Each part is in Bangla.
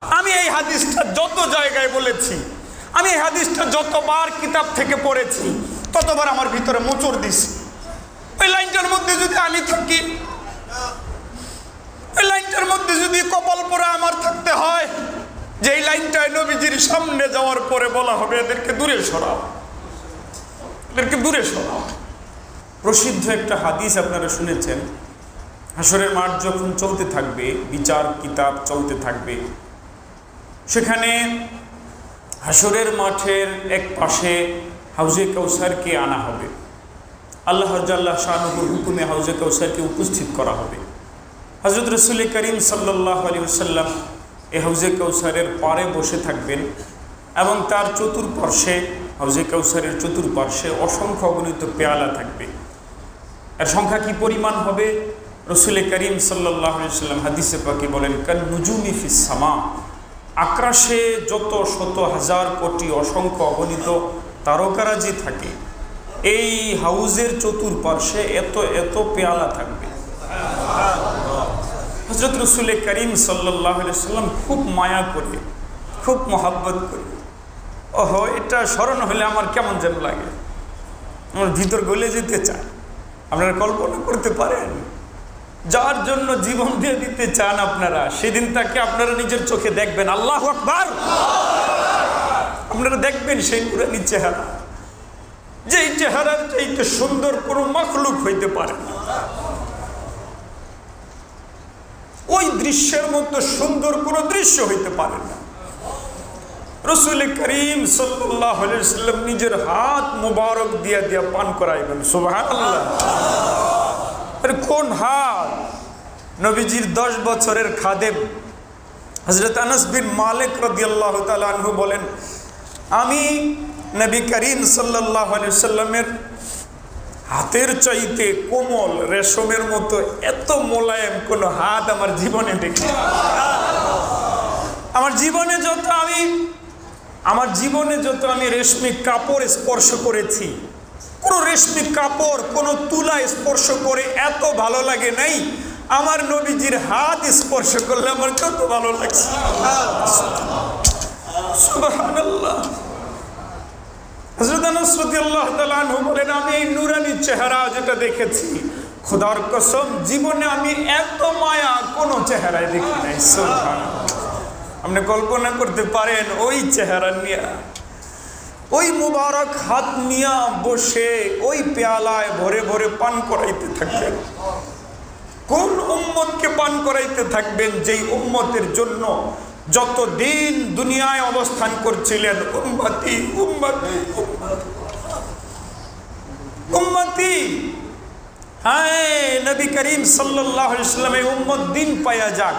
আমি এই হাদিসটা যত জায়গায় বলেছি, আমি এই হাদিসটা যতবার কিতাব থেকে পড়েছি ততবার আমার ভিতরে মোচড় দিছি। ওই লাইনটার মধ্যে যদি আমি থাকি, ওই লাইনটার মধ্যে যদি কপাল পোড়া আমার থাকতে হয় যে এই লাইনটায় নবীজির সামনে যাওয়ার পরে বলা হবে এদেরকে দূরে সরাও, এদেরকে দূরে সরাও। প্রসিদ্ধ একটা হাদিস আপনারা শুনেছেন, হাসরের মাঠ যখন চলতে থাকবে, বিচার কিতাব চলতে থাকবে, সেখানে হাসরের মাঠের এক পাশে হাউজে কাউসারকে আনা হবে। আল্লাহ জাল্লা শাহনুর হুকুমে হাউজে কাউসারকে উপস্থিত করা হবে। হযরত রাসূল করিম সাল্লাল্লাহু আলাইহি ওয়াসাল্লাম এই হাউজে কাউসারের পাড়ে বসে থাকবেন এবং তার চতুর্পার্শ্বে, হাউজে কাউসারের চতুর্পার্শ্বে অসংখ্য অগণিত পেয়ালা থাকবে। এর সংখ্যা কি পরিমাণ হবে? রাসূল করিম সাল্লাল্লাহু আলাইহি ওয়াসাল্লাম হাদিসে পাকে বলেন, কান নুজুমি ফিস সামা, আকাশে যত শত হাজার কোটি অসংখ্য অগণিত তারকারাজি থাকে, এই হাউজের চতুর্পার্শ্বে এত এত পেয়ালা থাকবে। হযরত রাসূল করিম সাল্লাল্লাহু আলাইহি ওয়াসাল্লাম খুব মায়া করে, খুব মহব্বত করে, ওহো এটা স্মরণ হলে আমার কেমন যেন লাগে, আমার ভিতর গলে যেতে চায়। আপনারা কল্পনা করতে পারেন, যার জন্য জীবন দিয়ে দিতে চান আপনারা, সেদিন তাকে আপনারা নিজের চোখে দেখবেন। আল্লাহু আকবার। আপনারা দেখবেন সেই নুরানি চেহারা, যেই চেহারার চাইতে সুন্দর কোনো মাখলুক হইতে পারে না। ওই দৃশ্যের মতো সুন্দর কোনো দৃশ্য হইতে পারে না। রাসূল করিম সাল্লাল্লাহু আলাইহি ওয়াসাল্লাম নিজের হাত মুবারক দিয়া দিয়া পান করাইবেন। সুবহানাল্লাহ। আরে কোন হাত? নবীজির 10 বছরের খাদেম হযরত আনাস বিন মালিক রাদিয়াল্লাহু তাআলা আনহু বলেন, আমি নবী করিম সাল্লাল্লাহু আলাইহি ওয়াসাল্লামের হাতের চাইতে কোমল রেশমের মতো এত মোলায়েম কোন হাত আমার জীবনে দেখি। আমার জীবনে যত আমি রেশমি কাপড় স্পর্শ করেছি, কোন রেশমি কাপড় কোন তুলা স্পর্শ করে এত ভালো লাগে নাই। আমার নবীজির হাত স্পর্শ করলে আমার কত ভালো লাগছে। সুবহানাল্লাহ। হযরত আনাস রাদিয়াল্লাহু তাআলা আনহু বলেন, আমি এই নুরানি চেহারা যেটা দেখেছি, খোদার কসম জীবনে আমি এত মায়া কোন চেহারায় দেখি নাই। সুবহানাল্লাহ। আপনি কল্পনা করতে পারেন ওই চেহারা নিয়ে, ওই মুবারক হাত নিয়ে বসে ওই পেয়ালায় ভরে ভরে পান করাইতে থাকবেন। কোন উম্মতকে পান করাইতে থাকবেন? যেই উম্মতের জন্য যতদিন দুনিয়ায় অবস্থান করছিলেন উম্মতি উম্মতি উম্মতি। হ্যাঁ, নবী করিম সাল্লাল্লাহু আলাইহি ওয়াসাল্লাম এই উম্মত দিন পায়া যাক,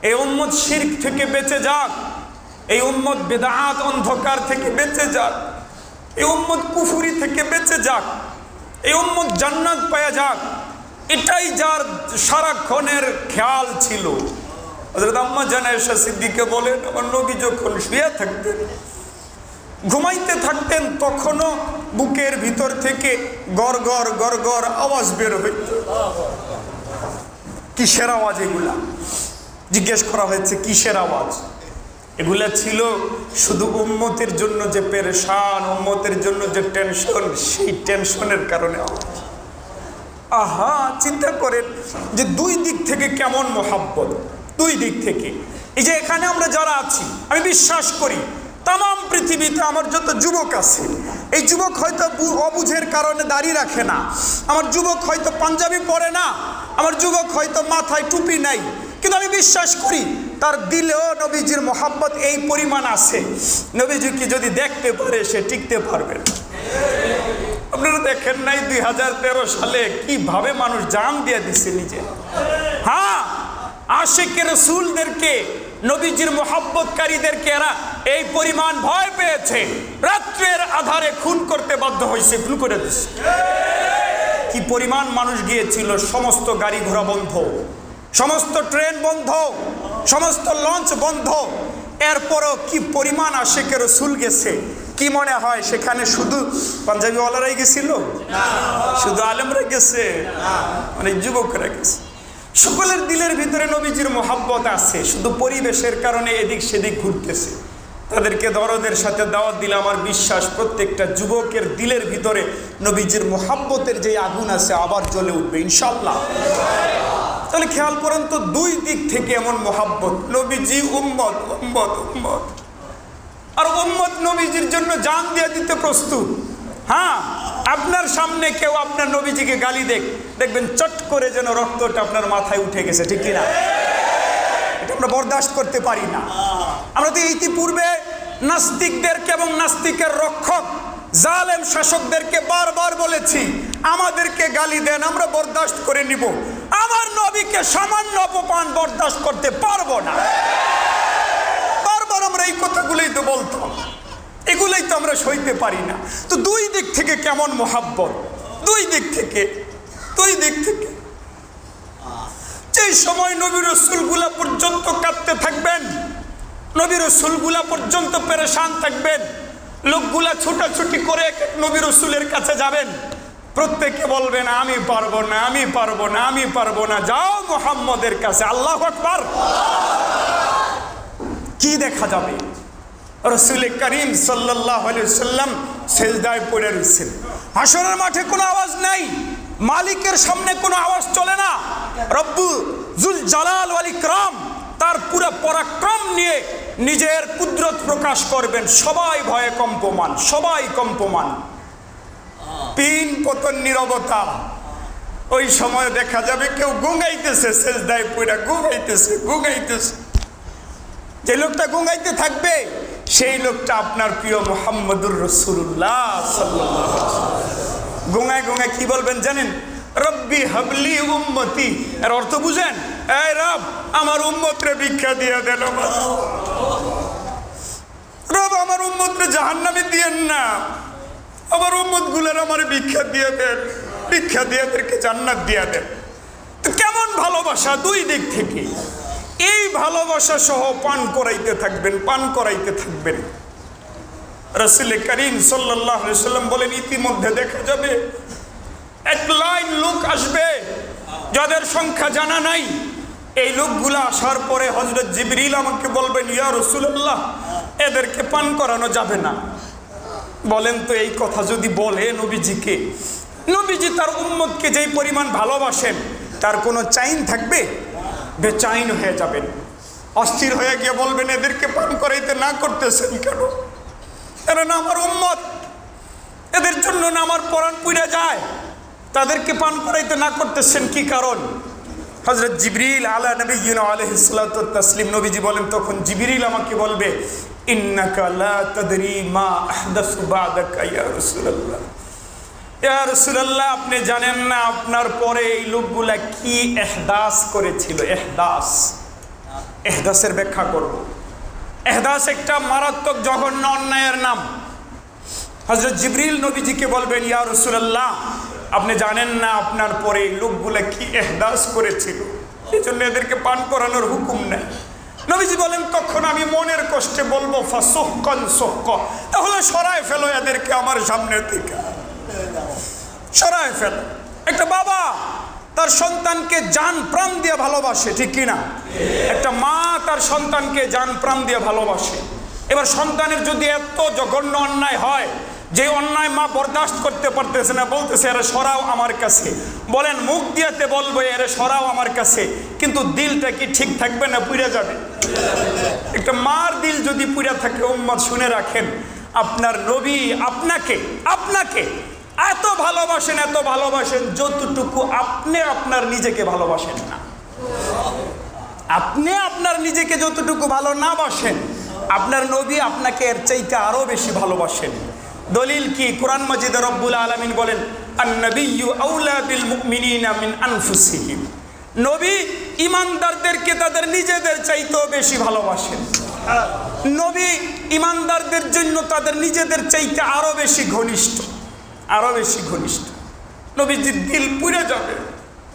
এই উম্মত শিরক থেকে বেঁচে যাক, এই উম্মত বিদআত অন্ধকার থেকে বেঁচে যাক, এই উম্মত কুফরি থেকে বেঁচে যাক, এই উম্মত জান্নাত পায়া যাক, এটাই যার সারাক্ষণের খেয়াল ছিল। হযরত আম্মা জান আয়েশা সিদ্দিকা বলেন, আমার নবী যখন শুয়ে থাকতেন, ঘুমাইতে থাকতেন, তখনও বুকের ভিতর থেকে গড়গড় গড়গড় আওয়াজ বের হইত। কিসের আওয়াজ এগুলা? জিজ্ঞেস করা হয়েছে কিসের আওয়াজ? এগুলা ছিল শুধু উম্মতের জন্য যে পেরেশান, উম্মতের জন্য যে টেনশন, সেই টেনশনের কারণে আওয়াজ। আহা, চিন্তা করেন যে দুই দিক থেকে কেমন মোহাব্বত, দুই দিক থেকে। এই যে এখানে আমরা যারা আছি, আমি বিশ্বাস করি তাম পৃথিবীতে আমার যত যুবক আছে, এই যুবক হয়তো অবুঝের কারণে দাড়ি রাখে না, আমার যুবক হয়তো পাঞ্জাবি পরে না, আমার যুবক হয়তো মাথায় টুপি নাই, কিন্তু আমি বিশ্বাস করি তার দিলেও নবীজির মোহাব্বত এই পরিমাণ আছে। নবীজিকে যদি দেখতে পারে সে টিকতে পারবে না। আপনারা দেখেন নাই 2013 সালে কিভাবে মানুষ জান দিয়ে দিচ্ছে নিজে। হ্যাঁ, আশিকে রাসূলদেরকে, নবীজির মোহাব্বতকারীদেরকে এরা এই পরিমাণ ভয় পেয়েছে, রাত্রের আধারে খুন করতে বাধ্য হয়েছে, খুন করে দিচ্ছে। কি পরিমাণ মানুষ গিয়েছিল, সমস্ত গাড়ি ঘোড়া বন্ধ, সমস্ত ট্রেন বন্ধ, সমস্ত লঞ্চ বন্ধ, এরপরও কি পরিমাণ আশিকে রাসূল গেছে। কি মনে হয় সেখানে শুধু পাঞ্জাবিওয়ালারাই গেছিল? শুধু আলেমরা গেছে? অনেক যুবকরা গেছে। সকলের দিলের ভিতরে নবীজির মোহাব্বত আছে, শুধু পরিবেশের কারণে এদিক সেদিক ঘুরতেছে। তাদেরকে দরদের সাথে দাওয়াত দিলে আমার বিশ্বাস প্রত্যেকটা যুবকের দিলের ভিতরে নবীজির মোহাব্বতের যে আগুন আছে আবার জ্বলে উঠবে ইনশাআল্লাহ। তাহলে খেয়াল করেন তো, দুই দিক থেকে এমন মোহাব্বত, নবীজি উম্মত উম্মত উম্মত, আর উম্মত নবীজির জন্য জান দিয়ে দিতে প্রস্তুত। হ্যাঁ, আপনার সামনে কেউ আপনার নবীজিকে গালি দেখবেন চট করে যেন রক্তটা আপনার মাথায় উঠে গেছে, ঠিক কিনা? এটা আমরা বরদাস্ত করতে পারি না। আমরা তো ইতিপূর্বে নাস্তিকদেরকে এবং নাস্তিকের রক্ষক জালেম শাসকদেরকে বারবার বলেছি, আমাদেরকে গালি দেন, আমরা বরদাস্ত করে নিব, আমার নবীকে সামান্য অপমান বরদাস্ত করতে পারবো না। বারবার আমরা এই কথাগুলোই তো বলতাম, এগুলোই তো আমরা সইতে পারি না। তো দুই দিক থেকে কেমন মোহাব্বত, দুই দিক থেকে যেই সময় নবী রাসূলগুলা পর্যন্ত কাঁদতে থাকবেন, নবী রাসূলগুলা পর্যন্ত পেরেশান থাকবেন, লোকগুলা ছুটাছুটি করে নবী রাসূলের কাছে যাবেন, প্রত্যেকে বলবেন আমি পারবো না, আমি পারবো না, আমি পারবো না, যাও মুহাম্মদের কাছে। আল্লাহু আকবার। কি দেখা যাবে? রাসূল করিম সাল্লাল্লাহু আলাইহি ওয়াসাল্লাম সিজদায় পড়ে রয়েছেন। হাসরের মাঠে কোনো আওয়াজ নাই, মালিকের সামনে কোনো আওয়াজ চলে না। রব্বুল জুল জালাল ওয়াল ইকরাম তার পুরো পরাক্রম নিয়ে নিজের কুদরত প্রকাশ করবেন। সবাই ভয়ে কম্পমান, সবাই কম্পমান, পিন পতন নীরবতা। ওই সময় দেখা যাবে কেউ গুঙ্গাইতেছে, সিজদায় পড়ে গুঙ্গাইতেছে। যে লোকটা গুঙ্গাইতে থাকবে সেই লোকটা আপনার প্রিয় মুহাম্মদুর রাসূলুল্লাহ সাল্লাল্লাহু আলাইহি ওয়াসাল্লাম। গুঙ্গায় কি বলবেন জানেন? রব্বি হাবলি উম্মতি। এর অর্থ বুঝেন? এই রব, আমার উম্মতরে ভিক্ষা দিয়ে দেন, রব আমার উম্মতরে জাহান্নামে দিয়েন না, আমার উম্মতগুলোর আমার ভিক্ষা দিয়ে দেন, ভিক্ষা দিয়ে এদেরকে জান্নাত দিয়ে দেন। তো কেমন ভালোবাসা দুই দিক থেকে, এই ভালোবাসা সহ পান করাইতে থাকবেন। রাসূল করিম সাল্লাল্লাহু আলাইহি ওয়াসাল্লাম বলেন, ইতিমধ্যে দেখা যাবে এক লাইন লোক আসবে যাদের সংখ্যা জানা নাই। এই লোকগুলা আসার পরে হযরত জিবরিল আমাকে বলবেন, ইয়া রাসূলুল্লাহ, এদেরকে পান করানো যাবে না। বলেন তো, এই কথা যদি বলে নবীজিকে, নবীজি তার উম্মতকে যেই পরিমাণ ভালোবাসেন তার কোনো চাইন থাকবে? বেচাইন হয়ে যাবেন, অস্থির হয়ে গিয়ে বলবেন, এদেরকে পান করাইতে না করতেছেন কেন? এরা না আমার উম্মত, এদের জন্য না আমার পরাণ পুড়ে যায়, তাদেরকে পান করাইতে না করতেছেন কি কারণ? হযরত জিবরিল আলা নবিয়্যিনা আলাইহিস সালাতু ওয়াত তাসলিম, নবীজি বলেন, তখন জিবরিল আমাকে বলবে, ইন্নাকা লা তাদরি মা আহদাসু বাদাকা ইয়া রাসূলুল্লাহ। ইয়া রাসূলুল্লাহ, আপনি জানেন না আপনার পরে এই লোকগুলা কি ইহদাস করেছিল। ইহদাসের ব্যাখ্যা করব। ইহদাস একটা মারাত্মক জঘন্য অন্যায়ের নাম। হযরত জিবরিল নবীজিকে বলবেন, ইয়া রাসূলুল্লাহ, আপনি জানেন না আপনার পরে এই লোকগুলা কি ইহদাস করেছিল, এই জন্য এদেরকে পান করানোর হুকুম নেই। নবীজি বলেন, তখন আমি মনের কষ্টে বলবো, ফাসুহকান সুহকা, তাহলে সরায় ফেলো এদেরকে আমার সামনে থেকে, সরায় ফেলো। একটা বাবা তার সন্তানকে জান প্রাণ দিয়ে ভালোবাসে, ঠিক কিনা? একটা মা তার সন্তানকে জান প্রাণ দিয়ে ভালোবাসে। এবার সন্তানের যদি এত জঘন্য অন্যায় হয়, যে অন্যায় মা বরদাস্ত করতে পারতেছে না, বলতেছে এরে সরাও আমার কাছে, বলেন মুখ দিয়েতে বলবো এরে সরাও আমার কাছে, কিন্তু দিলটা কি ঠিক থাকবে না পুড়ে যাবে? একটা মার দিল যদি পুড়ে থাকে, উম্মত শুনে রাখেন, আপনার নবী আপনাকে এত ভালোবাসেন যতটুকু আপনি আপনার নিজেকে ভালোবাসেন না। আপনি আপনার নিজেকে যতটুকু ভালো না বাসেন, আপনার নবী আপনাকে এর চাইতে আরো বেশি ভালোবাসেন। দলিল কি? কোরআন মাজিদে রব্বুল আলামিন বলেন, আন-নাবিয়্যু আউলা বিল মুমিনিনা মিন আনফুসিহিম। নবী ঈমানদারদেরকে তাদের নিজেদের চাইতেও বেশি ভালোবাসেন। নবী ঈমানদারদের জন্য তাদের নিজেদের চাইতে আরো বেশি ঘনিষ্ঠ। নবীজির দিল পুড়ে যাবে।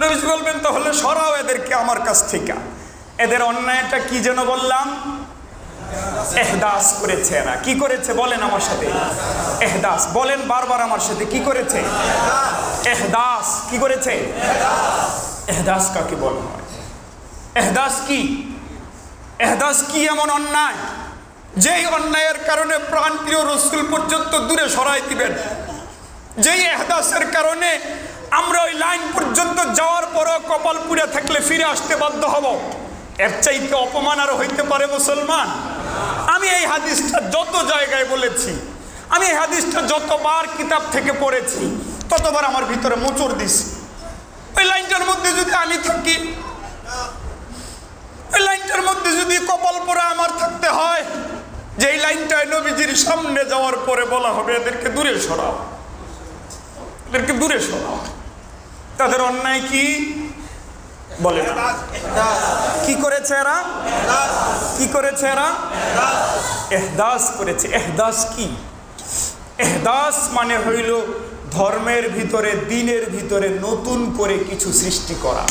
নবীজি বলবেন, তাহলে সরাও এদেরকে আমার কাছ থেকে। এদের অন্যায়টা কি যেন বললাম? ইহদাস করেছে। এরা কি করেছে বলেন আমার সাথে? ইহদাস বলেন বারবার আমার সাথে, কি করেছে? ইহদাস। কি করেছে? ইহদাস কাকে বলা হয়? এহদাস কি? এহদাস কি এমন অন্যায় যেই অন্যায়ের কারণে প্রাণপ্রিয় রাসূল পর্যন্ত দূরে সরাই দিবেন? যেই এহদাসের কারণে আমরা ওই লাইন পর্যন্ত যাওয়ার পরও কপাল পুড়ে থাকলে ফিরে আসতে বাধ্য হব? এর চাইতে অপমান আর হইতে পারে মুসলমান? আমি এই হাদিসটা যত জায়গায় বলেছি, আমি এই হাদিসটা যতবার কিতাব থেকে পড়েছি, ততবার আমার ভিতরে মোচড় দিছি। ওই লাইনটার মধ্যে যদি আমি থাকি, ওই লাইনটার মধ্যে যদি কপাল পোড়া আমার থাকতে হয়, যে এই লাইনটায় নবীজির সামনে যাওয়ার পরে বলা হবে এদেরকে দূরে সরাও, এদেরকে দূরে সরাও, তাদের অন্যায় কি বলে? কি করেছে এরা? কি করেছে এরা? এহদাস করেছে। এহদাস কি? এহদাস মানে হইল ধর্মের ভিতরে, দ্বীনের ভিতরে নতুন করে কিছু সৃষ্টি করা।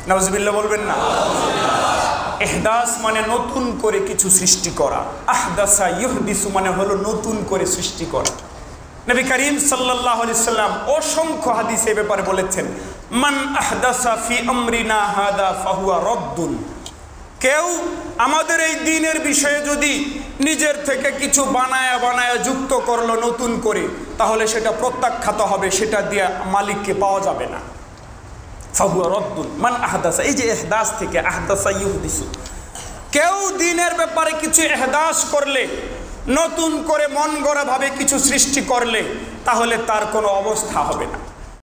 নাউজুবিল্লাহ বলবেন না? এহদাস মানে নতুন করে কিছু সৃষ্টি করা। আহদাসা ইহদিসু মানে হলো নতুন করে সৃষ্টি করা। নবী করিম সাল্লাল্লাহু আলাইহি সাল্লাম অসংখ্য হাদিসে এ ব্যাপারে বলেছেন, মান আহদাসা ফি আমরিনা হাদা ফাহুয়া রাদ্দুন। কেউ আমাদের এই দ্বীনের বিষয়ে যদি নিজের থেকে কিছু বানায়া বানায়া যুক্ত করলো নতুন করে, তাহলে সেটা প্রত্যাখ্যাত হবে, সেটা দিয়ে মালিককে পাওয়া যাবে না। ফাহুয়া রাদ্দুন মান আহদাসা, এই যে এহদাস থেকে আহদাসা ইহদিসু, কেউ দ্বীনের ব্যাপারে কিছু এহদাস করলে, নতুন করে মন গড়া ভাবে কিছু সৃষ্টি করলে, তাহলে তার কোনো অবস্থা হবে না।